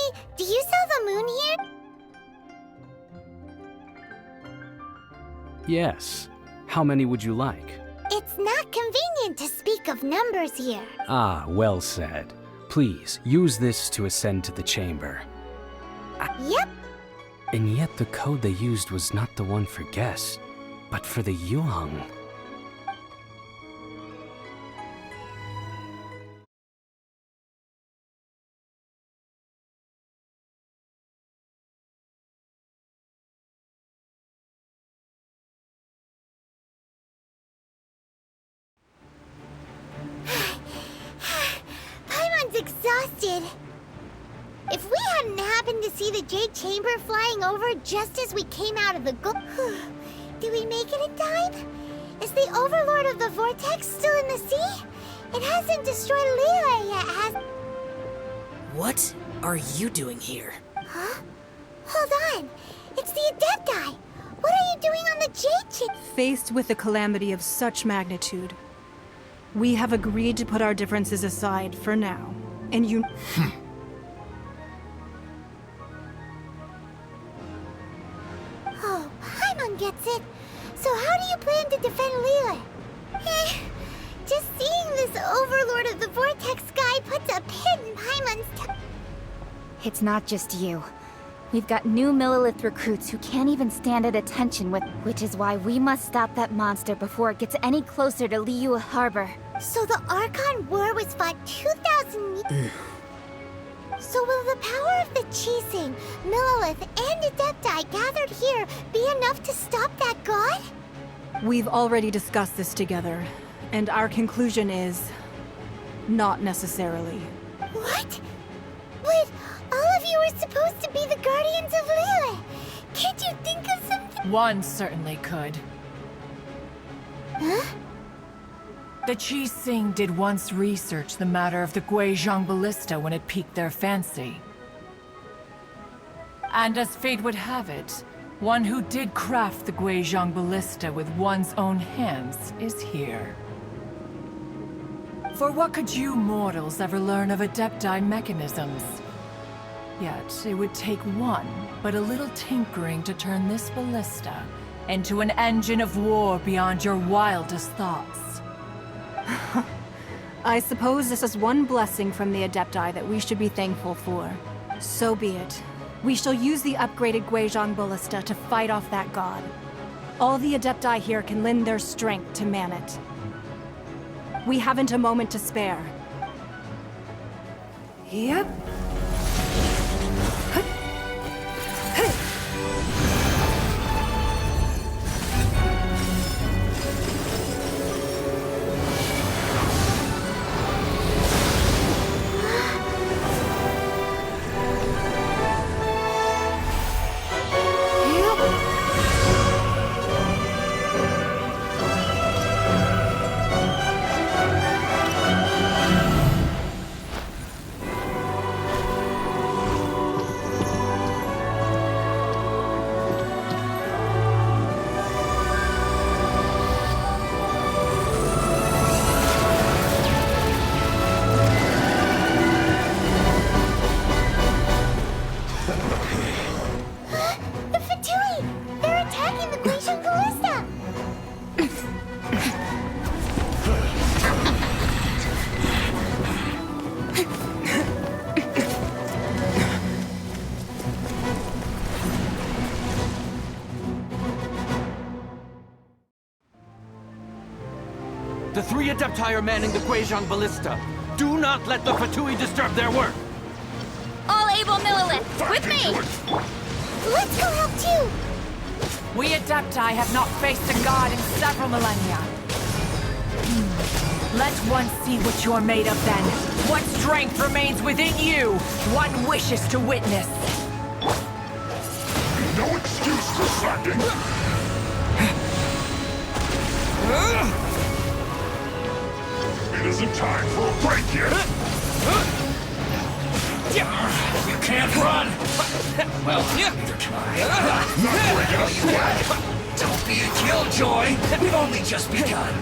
me, do you sell the moon here? Yes. How many would you like? It's not convenient to speak of numbers here. Ah, well said. Please, use this to ascend to the chamber. Yep. And yet the code they used was not the one for guests, but for the young. Paimon's exhausted. If we hadn't happened to see the Jade Chamber flying over just as we came out of the did we make it in time? Is the overlord of the vortex still in the sea? It hasn't destroyed Leela yet, has... What are you doing here? Huh? Hold on. It's the Adepti. What are you doing on the Jade Chamber? Faced with a calamity of such magnitude, we have agreed to put our differences aside for now, and you... Oh, Paimon gets it. So how do you plan to defend Leela? Just seeing this overlord of the vortex guy puts a pin in Paimon's It's not just you. We've got new Millilith recruits who can't even stand at attention which is why we must stop that monster before it gets any closer to Liyue Harbor. So the Archon War was fought 2,000 years... So will the power of the Chising, Millilith, and Adepti gathered here be enough to stop that god? We've already discussed this together, and our conclusion is... not necessarily. What? But all of you are supposed to be the guardians of Leela. Can't you think of something? One certainly could. Huh? The Chising did once research the matter of the Guizhong Ballista when it piqued their fancy. And as fate would have it, one who did craft the Guizhong Ballista with one's own hands is here. For what could you mortals ever learn of Adepti mechanisms? Yet, it would take one, but a little tinkering to turn this ballista into an engine of war beyond your wildest thoughts. I suppose this is one blessing from the Adepti that we should be thankful for. So be it. We shall use the upgraded Guizhong Ballista to fight off that god. All the Adepti here can lend their strength to man it. We haven't a moment to spare. Yep. The Fatui! They're attacking the Guizhong Ballista! The three Adepti are manning the Guizhong Ballista. Do not let the Fatui disturb their work! All able Millilith, with me! Let's go help too! We Adepti have not faced a god in several millennia. Let one see what you're made of then. What strength remains within you, one wishes to witness. No excuse for slacking! It isn't time for a break yet! You can't run! Well, neither can I. Not breaking a sweat! Don't be a killjoy! We've only just begun!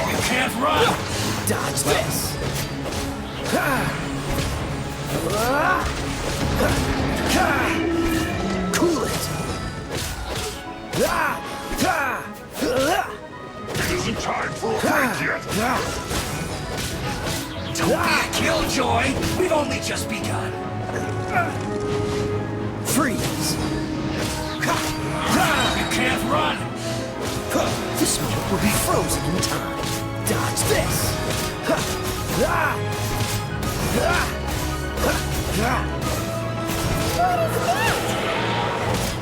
You can't run! Dodge this. Cool it! It isn't time for a break yet. Don't be a killjoy. We've only just begun. Freeze! You can't run. This moment will be frozen in time. Dodge this!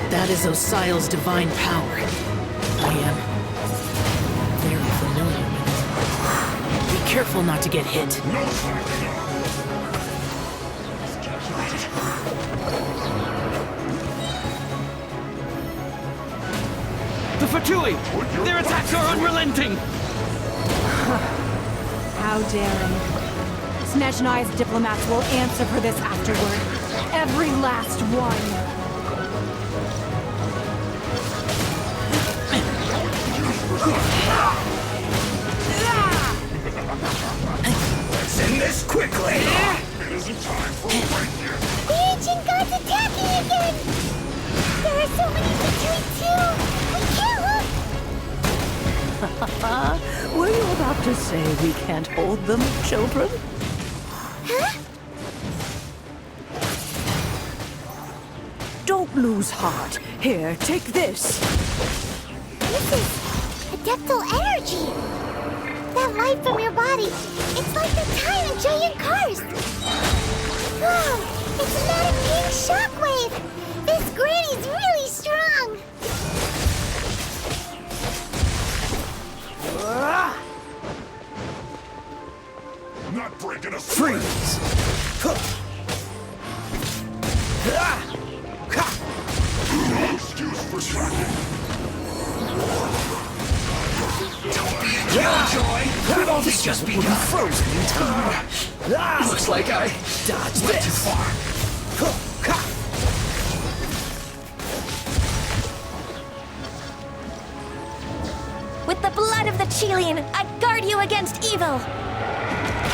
That is Osial's divine power. I am very familiar with it. Be careful not to get hit. No slacking off. The Fatui! Their attacks are unrelenting! How daring. Snezhnai's diplomats will answer for this afterward. Every last one. Let's end this quickly. It isn't time for a break yet. The ancient god's attacking again! There are so many Fatui too! We can't look! Were you about to say we can't hold them, children? Huh? Don't lose heart. Here, take this. This is adeptal energy! That light from your body, it's like the time in giant cars! Whoa! It's a mad pink shockwave! This granny's really strong! Not breaking a sweat. Freeze! No excuse for slacking. Don't be a killjoy. We've only just begun. Frozen in time. Looks like I Dodge went too this! far. With the blood of the Chilean, I guard you against evil!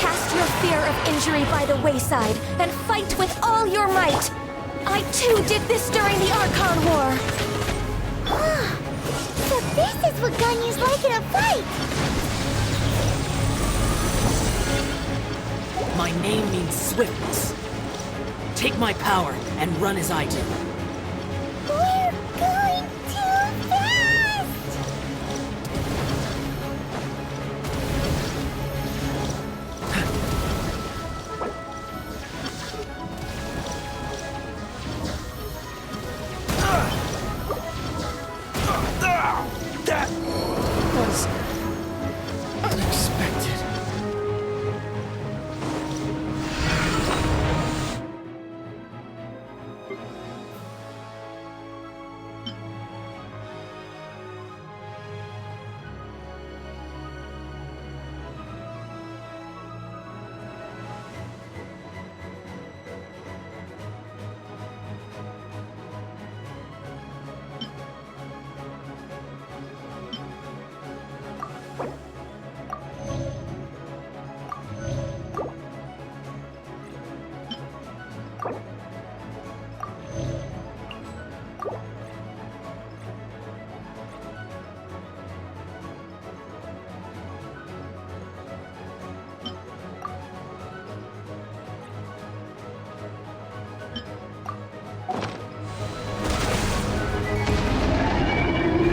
Cast your fear of injury by the wayside, and fight with all your might! I too did this during the Archon War! Ah, so this is what Ganyu's like in a fight! My name means swiftness. Take my power and run as I do. We're going too fast! That was unexpected.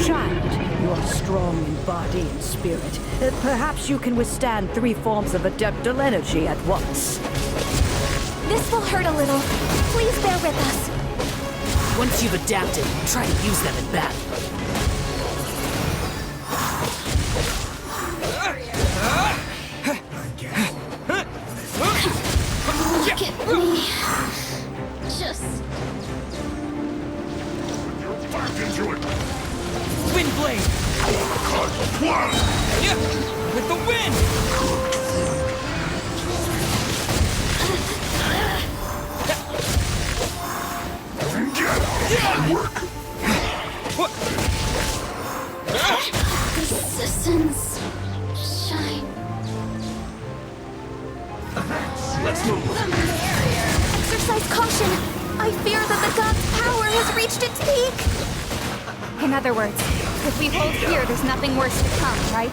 Child, you are strong in body and spirit. Perhaps you can withstand 3 forms of adeptal energy at once. This will hurt a little. Please bear with us. Once you've adapted, try to use them in battle. Look at me. Just... You're back into it. Wind blade! Cut one. Yeah! With the wind! Get out of my work. What? Persistence. Shine. Let's move. exercise caution. I fear that the god's power has reached its peak. In other words, if we hold here, there's nothing worse to come, right?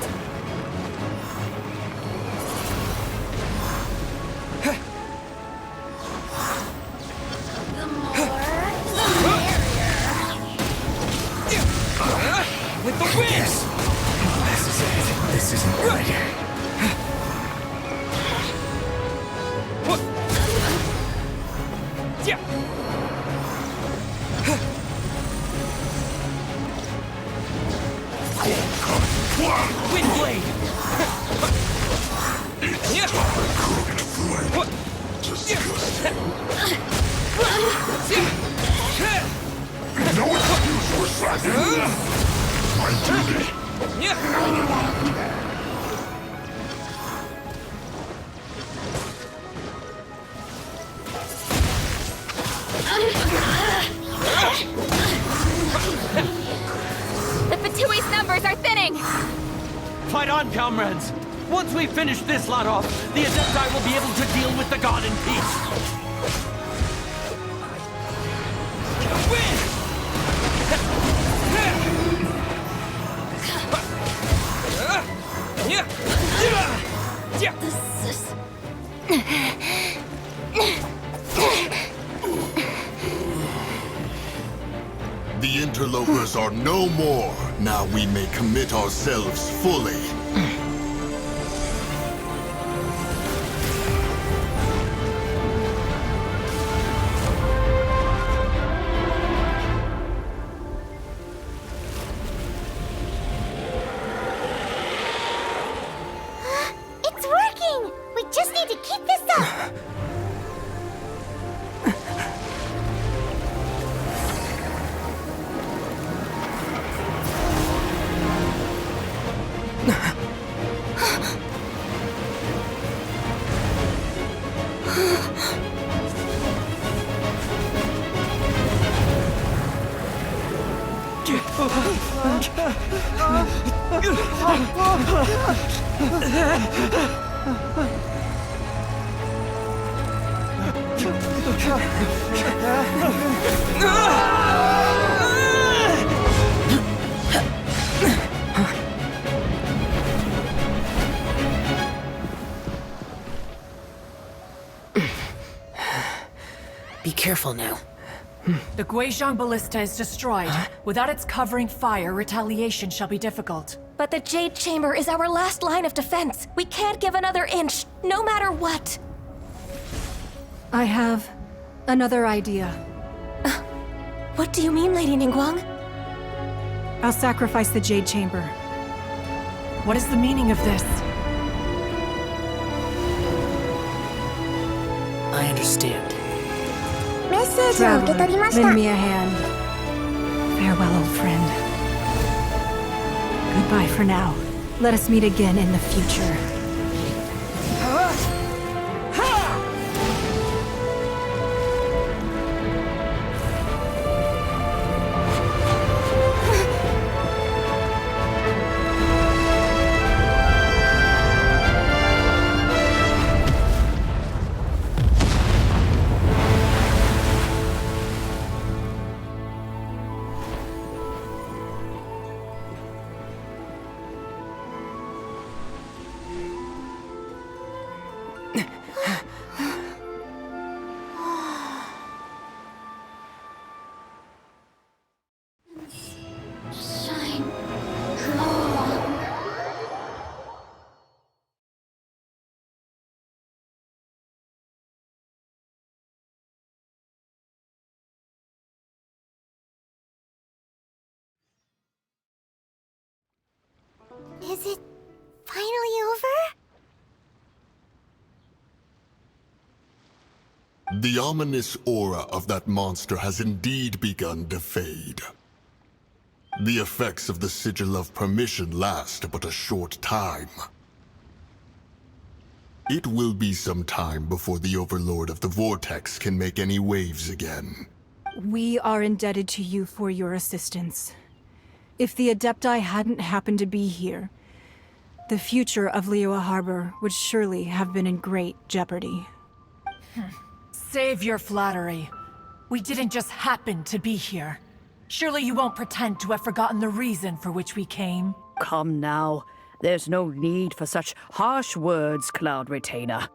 With the wind! This is it. This isn't good. Yeah. Wind blade! No excuse for slacking. My duty. The Fatui's numbers are thinning! Fight on, comrades! Once we finish this lot off, the Adepti will be able to deal with the god in peace! Win! The interlopers are no more. Now we may commit ourselves fully. It's working! We just need to keep this up! Be careful now. The Guizhong Ballista is destroyed. Without its covering fire, retaliation shall be difficult. But the Jade Chamber is our last line of defense. We can't give another inch, no matter what. I have another idea. What do you mean, Lady Ningguang? I'll sacrifice the Jade Chamber. What is the meaning of this? I understand. Traveler, lend me a hand. Farewell, old friend. Goodbye for now. Let us meet again in the future. Is it finally over? The ominous aura of that monster has indeed begun to fade. The effects of the Sigil of Permission last but a short time. It will be some time before the Overlord of the Vortex can make any waves again. We are indebted to you for your assistance. If the Adepti hadn't happened to be here, the future of Liyue Harbor would surely have been in great jeopardy. Save your flattery. We didn't just happen to be here. Surely you won't pretend to have forgotten the reason for which we came. Come now. There's no need for such harsh words, Cloud Retainer.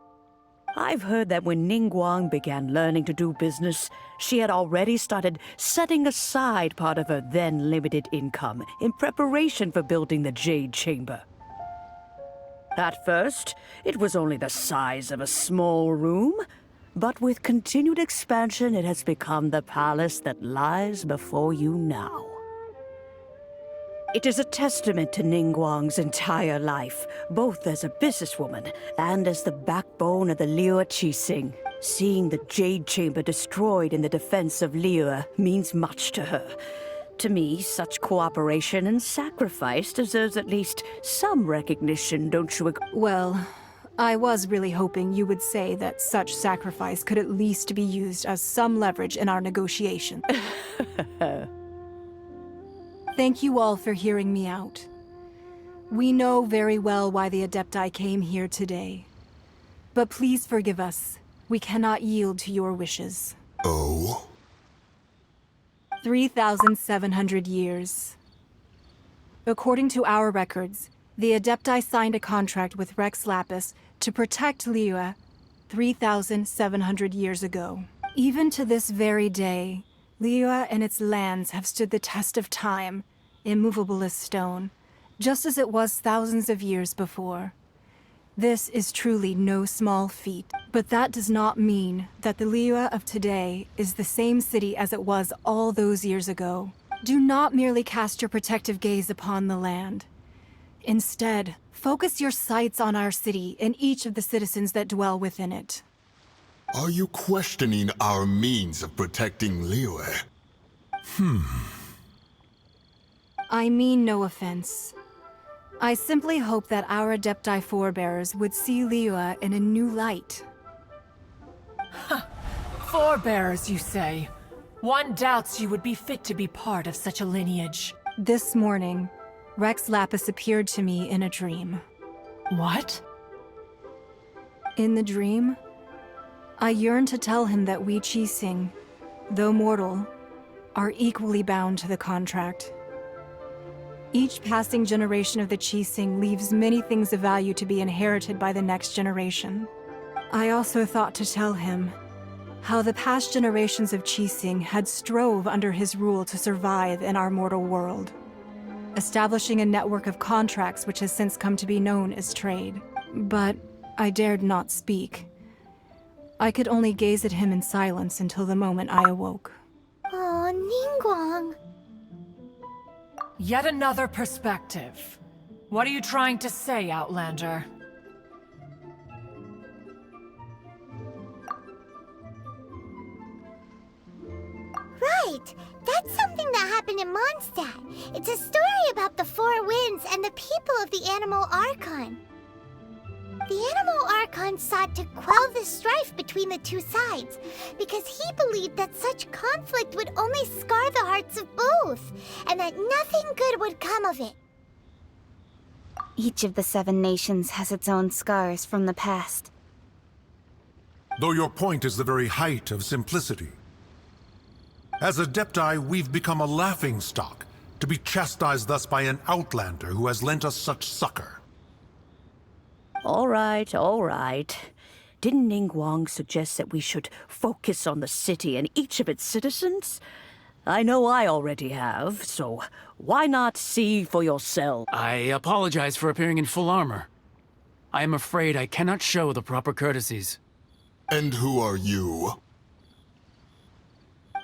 I've heard that when Ningguang began learning to do business, she had already started setting aside part of her then limited income in preparation for building the Jade Chamber. At first, it was only the size of a small room, but with continued expansion, it has become the palace that lies before you now. It is a testament to Ningguang's entire life, both as a businesswoman and as the backbone of the Liyue Qixing. Seeing the Jade Chamber destroyed in the defense of Liyue means much to her. To me, such cooperation and sacrifice deserves at least some recognition, don't you agree? Well, I was really hoping you would say that such sacrifice could at least be used as some leverage in our negotiation. Thank you all for hearing me out. We know very well why the Adepti came here today. But please forgive us. We cannot yield to your wishes. Oh? 3,700 years. According to our records, the Adepti signed a contract with Rex Lapis to protect Liyue 3,700 years ago. Even to this very day, Liyue and its lands have stood the test of time, immovable as stone, just as it was thousands of years before. This is truly no small feat, but that does not mean that the Liyue of today is the same city as it was all those years ago. Do not merely cast your protective gaze upon the land. Instead, focus your sights on our city and each of the citizens that dwell within it. Are you questioning our means of protecting Liyue? I mean no offense. I simply hope that our Adepti forebears would see Liyue in a new light. Forebears, you say? One doubts you would be fit to be part of such a lineage. This morning, Rex Lapis appeared to me in a dream. What? In the dream, I yearned to tell him that we Qixing, though mortal, are equally bound to the contract. Each passing generation of the Qixing leaves many things of value to be inherited by the next generation. I also thought to tell him how the past generations of Qixing had strove under his rule to survive in our mortal world, establishing a network of contracts which has since come to be known as trade. But I dared not speak. I could only gaze at him in silence until the moment I awoke. Oh, Ningguang. Yet another perspective. What are you trying to say, Outlander? Right! That's something that happened in Mondstadt. It's a story about the Four Winds and the people of the Animal Archon. The Animal Archon sought to quell the strife between the two sides, because he believed that such conflict would only scar the hearts of both, and that nothing good would come of it. Each of the 7 nations has its own scars from the past. Though your point is the very height of simplicity. As Adepti, we've become a laughingstock, to be chastised thus by an outlander who has lent us such succor. All right, all right. Didn't Ningguang suggest that we should focus on the city and each of its citizens? I know I already have, so why not see for yourself? I apologize for appearing in full armor. I am afraid I cannot show the proper courtesies. And who are you?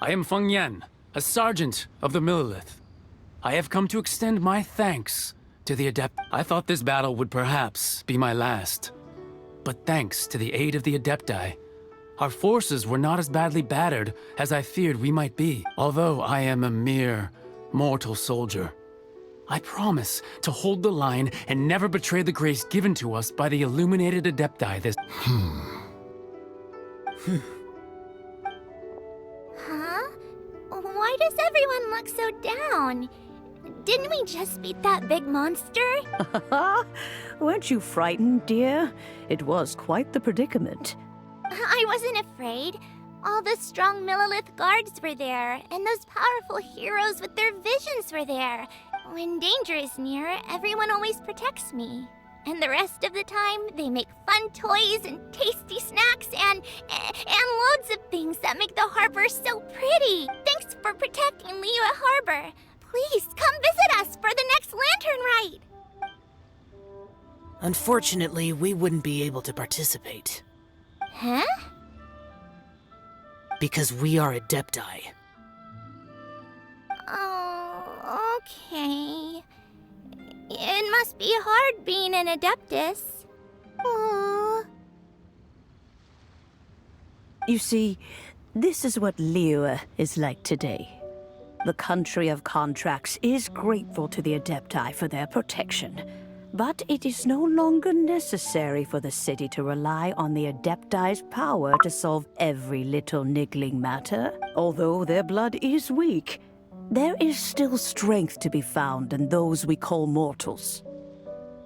I am Feng Yan, a sergeant of the Millilith. I have come to extend my thanks to the Adept. I thought this battle would perhaps be my last. But thanks to the aid of the Adepti, our forces were not as badly battered as I feared we might be. Although I am a mere mortal soldier, I promise to hold the line and never betray the grace given to us by the illuminated Adepti this— Huh? Why does everyone look so down? Didn't we just beat that big monster? Weren't you frightened, dear? It was quite the predicament. I wasn't afraid. All the strong Millilith guards were there, and those powerful heroes with their visions were there. When danger is near, everyone always protects me. And the rest of the time, they make fun toys and tasty snacks and loads of things that make the harbor so pretty. Thanks for protecting Liyue Harbor. Please come visit us for the next lantern ride. Unfortunately, we wouldn't be able to participate. Huh? Because we are Adepti. Oh, okay. It must be hard being an Adeptus. Aww. You see, this is what Liyue is like today. The country of contracts is grateful to the Adepti for their protection. But it is no longer necessary for the city to rely on the Adepti's power to solve every little niggling matter. Although their blood is weak, there is still strength to be found in those we call mortals.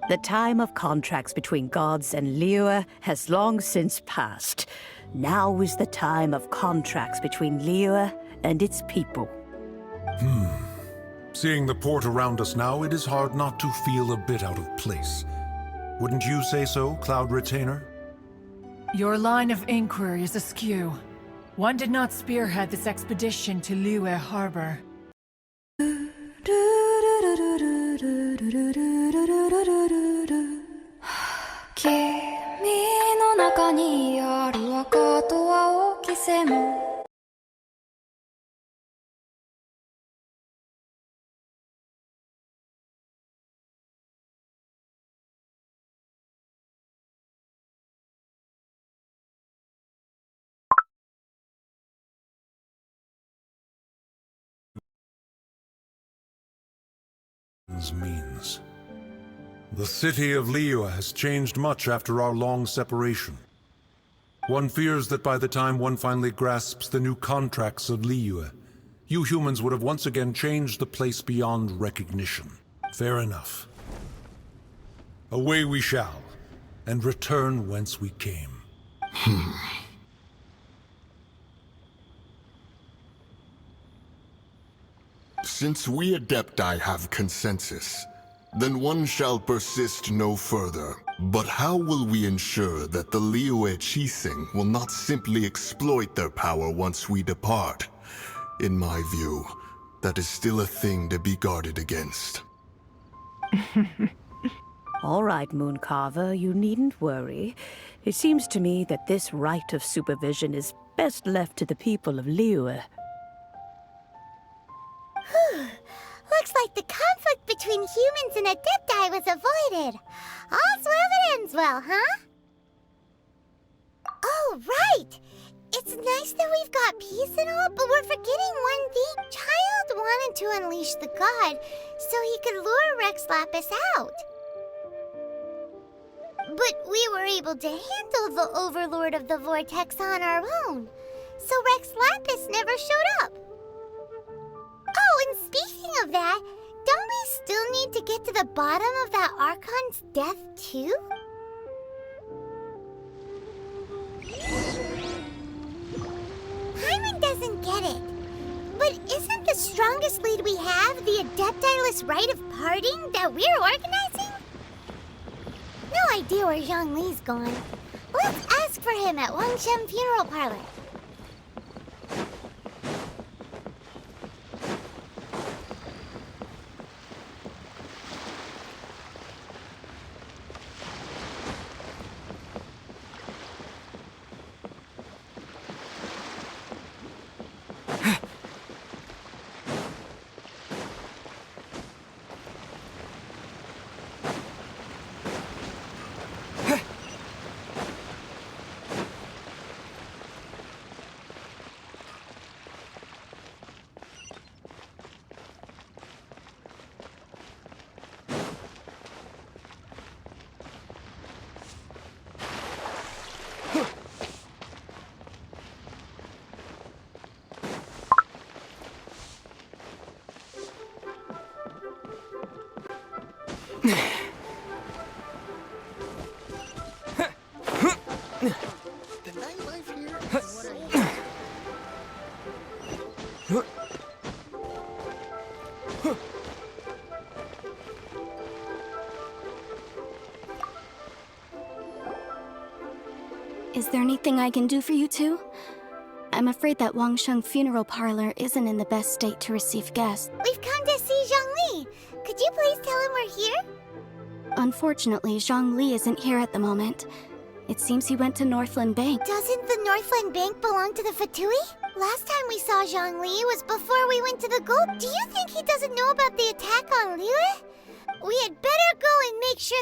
The time of contracts between gods and Liyue has long since passed. Now is the time of contracts between Liyue and its people. Seeing the port around us now, it is hard not to feel a bit out of place. Wouldn't you say so, Cloud Retainer? Your line of inquiry is askew. One did not spearhead this expedition to Liyue Harbor. 君の中にある赤と青き線 means. The city of Liyue has changed much after our long separation. One fears that by the time one finally grasps the new contracts of Liyue, you humans would have once again changed the place beyond recognition. Fair enough. Away we shall, and return whence we came. Since we Adepti have consensus, then one shall persist no further. But how will we ensure that the Liyue Qixing will not simply exploit their power once we depart? In my view, that is still a thing to be guarded against. All right, Mooncarver, you needn't worry. It seems to me that this right of supervision is best left to the people of Liyue. Looks like the conflict between humans and Adepti was avoided. All's well that ends well, huh? Oh, right! It's nice that we've got peace and all, but we're forgetting one thing. Child wanted to unleash the god so he could lure Rex Lapis out. But we were able to handle the overlord of the vortex on our own, so Rex Lapis never showed up. Oh, and speaking of that, don't we still need to get to the bottom of that Archon's death, too? Hyman doesn't get it. But isn't the strongest lead we have the Adepti-less rite of parting that we're organizing? No idea where Zhongli's gone. Let's ask for him at Wangshem Funeral Parlor. The nightlife here is what I Is there anything I can do for you two? I'm afraid that Wangsheng Funeral Parlor isn't in the best state to receive guests. We've come to see Zhongli. Could you please tell him we're here? Unfortunately, Zhongli isn't here at the moment. It seems he went to Northland Bank. Doesn't the Northland Bank belong to the Fatui? Last time we saw Zhongli was before we went to the gold. Do you think he doesn't know about the attack on Liyue? We had better go and make sure...